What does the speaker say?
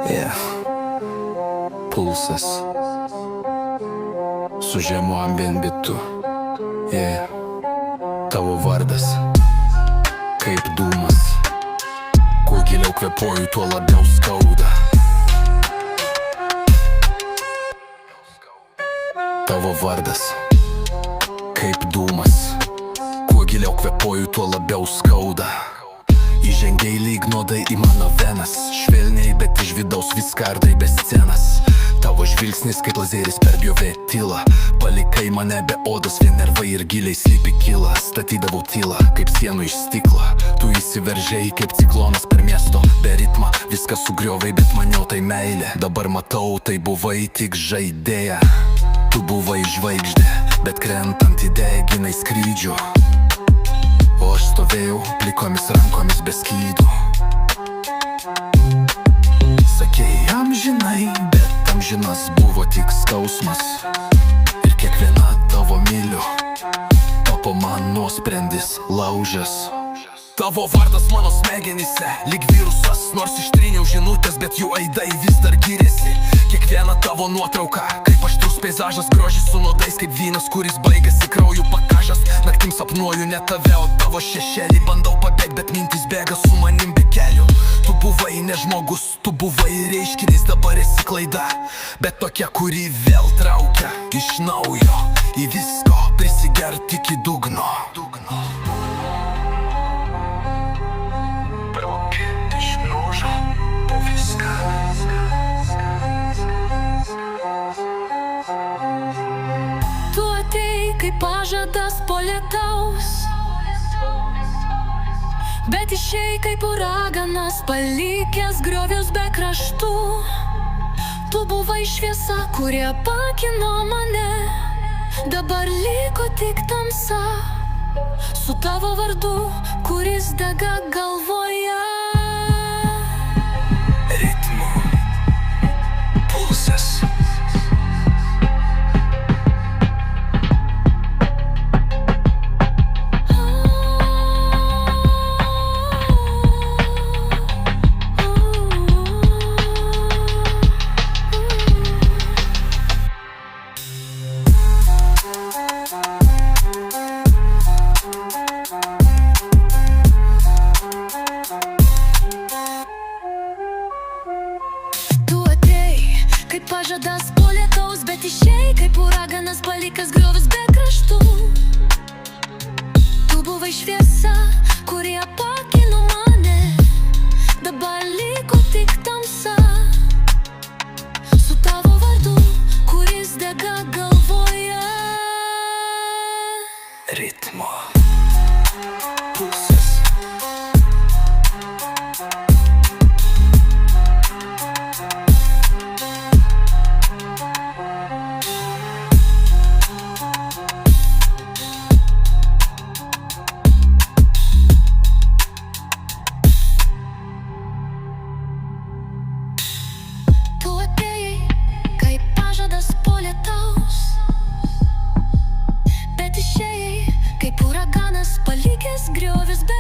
Yeah. Pulsas su žemu ambient bitu. Yeah. Tavo vardas kaip dūmas, kuo giliau kvėpuoju, tuo labiau skauda. Tavo vardas kaip dūmas, kuo giliau kvėpuoju, tuo labiau skauda. Įžengiai lyg nuodai į mano venas, švelniai, bet iš vidaus vis kardai be scenas. Tavo žvilgsnis kaip lazeris perpjovė tylą, palikai mane be odos, vien nervai ir giliai slypi kyla. Statydavau tylą kaip sienų iš stiklo, tu įsiveržėjai kaip ciklonas per miesto be ritmą. Viską sugriovai, bet maniau tai meilė. Dabar matau, tai buvai tik žaidėja. Tu buvai žvaigždė, bet krentant idėją ginai skrydžių, o aš stovėjau plikomis rankomis be skydų. Sakei amžinai, bet amžinas buvo tik skausmas, ir kiekviena tavo myliu tapo man nuosprendis laužas. Tavo vardas mano smegenyse, lyg virusas, nors ištryniau žinutės, bet jų aidai vis dar giriasi. Kiekviena tavo nuotrauka, kaip aštrus peizažas, grožis su nuodais, kaip vynas, kuris baigasi krauju pakažas. Naktim sapnuoju ne tave, o tavo šešėlį, bandau pabėgt, bet mintis bėga su manim be kelių. Tu buvai ne žmogus, tu buvai reiškinys, dabar esi klaida, bet tokia, kuri vėl traukia iš naujo į visko prisigert iki dugno. Tu atėjai kaip pažadas po lietaus, bet išėjai kaip uraganas, palikęs griovius be kraštų. Tu buvai šviesa, kuri apakino mane, dabar liko tik tamsa, su tavo vardu, kuris dega galvoje. Ritmo, pulsas. Kaip pažadas po lietaus, bet išėjai kaip uraganas, palikęs griovius be kraštų. Tu buvai šviesa, kuri apakino mane, dabar liko tik tamsa, su tavo vardu, kuris dega galvoje. Ritmo, pulsas. Bet išėjai kaip uraganas, palikęs griovius be